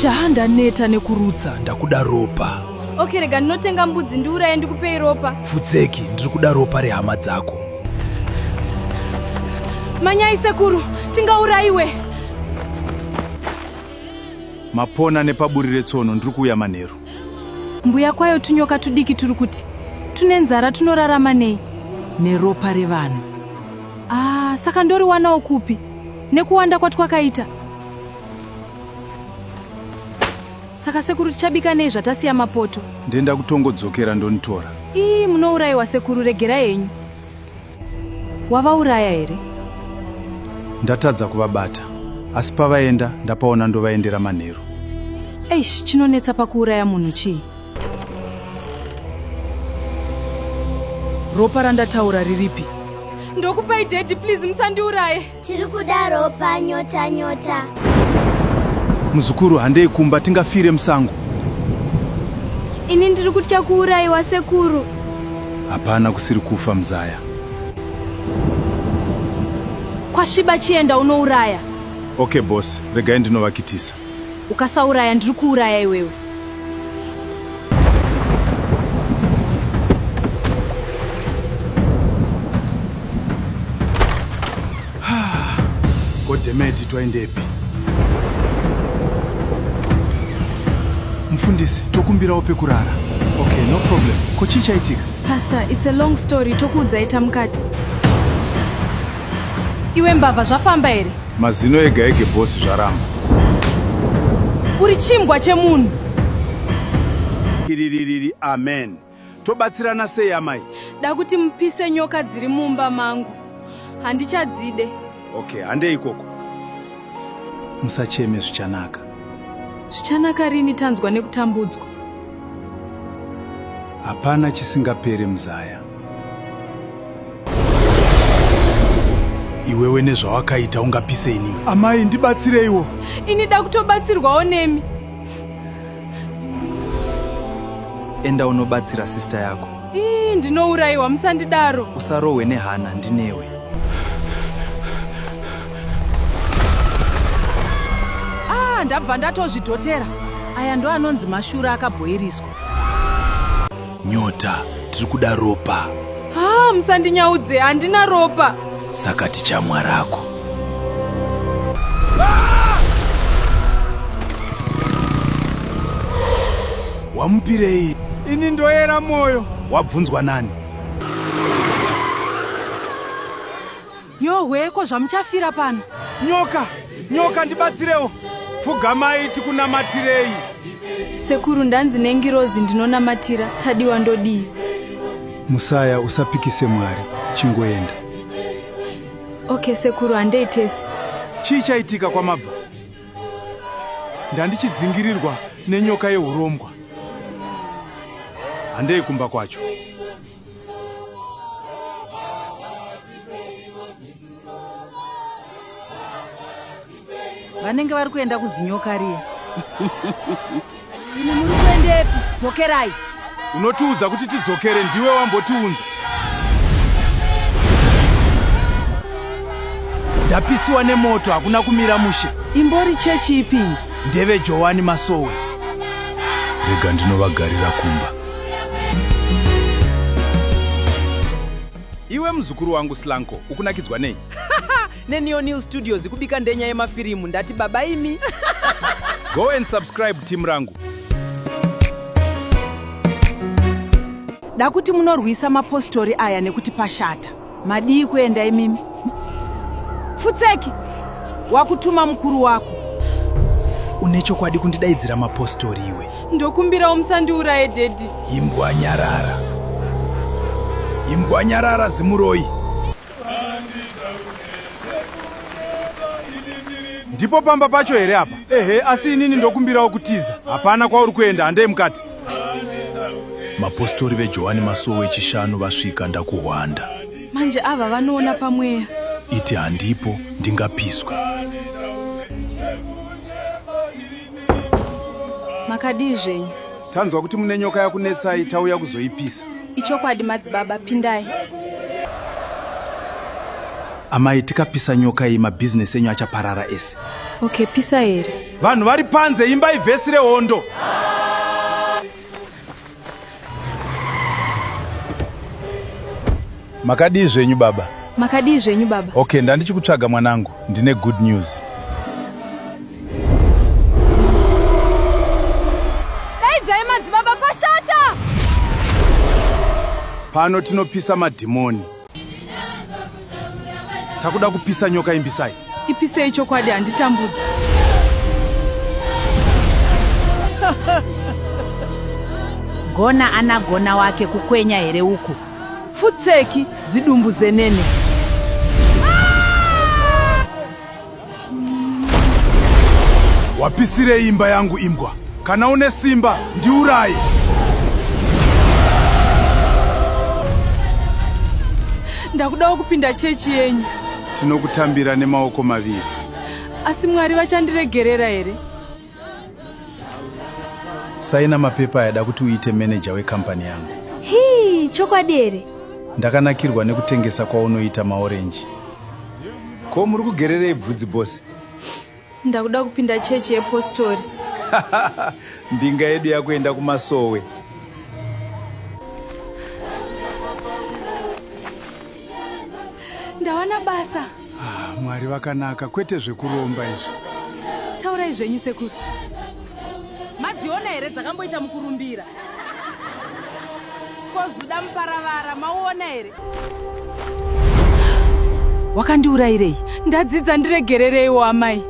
Ndaneta nekurutsa ndakuda ropa. Okay, rega ndinotenga mbudzi ndiuraye ndikupei ropa. Futseki, ndiri kuda ropa rehama dzako. Manyai sekuru, tingaurayiwe. Mapona nepaburi retsono ndiri kuuya manheru. Mbuya kwayo tunyoka tudiki turi kuti tune nzara tunorarama nei? Neropa revanhu. Saka ndori wanawo kupi? Nekuwanda kwatwakaita. Saka sekuru tichabika nei zvatasiya mapoto? Ndenda kutongodzokera ndonitora. Munourayiwa sekuru, regera yenyu. Wavauraya here? Ndatadza kuvabata, asi pavaenda ndapaona ndovaendera manheru. Chinonetsa pakuuraya munhu chii? Ropa randataura riripi? Ndokupai daddy, please musandiuraye. Tiri kuda ropa, nyota. Muzukuru, handei kumba tingafire musango. Ini ndiri kutya kuurayiwa sekuru. Hapana, kusiri kufa muzaya. Kwasviba chienda unouraya. Okay boss, regai ndinovakitisa. Ukasauraya ndiri kuuraya iwewe. Godemeti, twaendepi? Mufundisi, tokumbirawo pekurara. Okay, no problem. Ko chii chaitika? Pastor, it's a long story. Tokuudzaita mukati. Iwe mbavha, zvafamba here? Mazino ega boss zvaramba. Uri chimbwa chemunhu. Kiririri, amen. Tobatsirana sei amai? Da kuti mupise nyoka dziri mumba mangu. Handichadzide. Okay, handei ikoko. Musacheme zvichanaka. Zvichanaka rini tanzwa nekutambudzwa? Hapana chisingapere muzaya. Iwewe nezvawakaita ungapisei niwe? Amai, ndibatsireiwo. Ini da kutobatsirwawo nemi. Enda unobatsira sister yako. Ndinourayiwa, musandidaro. Usarohwe neHana, ndinewe. Ndabva ndatozvidhotera. Aya ndo anonzi mashura akabhoiriswa. Nyota, tiri kuda ropa. Musandinyaudze, handina ropa. Saka tichamwa rako. Wamupirei? Ini ndoyera moyo. Wabvunzwa nani? Yohweko, zvamuchafira pano. Nyoka ndibatsirewo. Pfugamai tikunamatirei. Sekuru, ndanzi nengirozi ndinonamatira, tadiwa ndodii. Musaya, usapikise Mwari, chingoenda. Okay sekuru, handei tese. Chii chaitika kwamabva? Ndandichidzingirirwa nenyoka yehurombwa. Handei kumba kwacho. Vanenge vari kuenda kuzinyoka riye. Ini muri kuendepi? Dzokerai. Unotiudza kuti tidzokere, ndiwe wambotiunza. Ndapisiwa nemoto, hakuna kumira mushe. Imbori chechi ipi? Ndeve Johani Masowe. Rega ndinovagarira kumba. Iwe muzukuru wangu Slanko, ukunakidzwa nei? Neneo News Studios kubika ndenya yemafirimu, ndati baba imi. Go and subscribe team rangu. Dakuti munorwisa mapostori aya nekuti pashata. Madii kuenda imimi. Futseki, wakutuma mukuru wako. Unechokwadi kundidaidzira mapostori iwe? Ndokumbirawo musandiuraye daddy. Imbwa nyarara zimuroi. Ndipo pamba pacho here apa? Asi inini ndokumbirawo kutiza. Hapana kwauri kuenda, handei mukati. Mapostori veJohani Masowe chishanu vasvika ndakuhwanda. Manje ava vanoona pamweya. Iti handipo, ndingapiswa. Makadii zvenyu? Tanzwa kuti mune nyoka yakunetsai, tauya kuzoipisa. Ichokwadi madzibaba, pindai. Amai, tikapisa nyoka iyi mabhizinesi enyu achaparara ese. Okay, pisa here. Vanhu vari panze, imbai vhesi rehondo. Makadii zvenyu baba? Makadii zvenyu baba? Okay, ndandichikutsvaga mwanangu. Ndine good news. Daidzai madzibaba pashata! Pano tinopisa madhimoni. Takuda kupisa nyoka imbisai. Ipisei chokwadi handitambudza. Gona anagona wake kukwenya here uku. Futseki zidumbu zenene. Wapisire imba yangu imbwa. Kana une simba, ndiuraye. Ndakudawo kupinda chechi yenyu. Tinokutambira nemaoko maviri. Asi Mwari vachandiregerera here? Saina mapepa ayada kuti uite manager wekampani yangu. Hii, chokwadi here? Ndakanakirwa nekutengesa kwaunoita maorenji. Ko muri kugererei bvudzi bosi? Ndakuda kupinda chechi yepostori. Mbinga yedu yakuenda kumasowe. Ndawana basa. Mwari vakanaka, kwete zvekuromba izvi. Taurai zvenyu sekuru. Madziona here dzakamboita mukurumbira. Kozuda muparavara, mauona here? Wakandiurayirei? Ndadzidza ndiregerereiwo amai.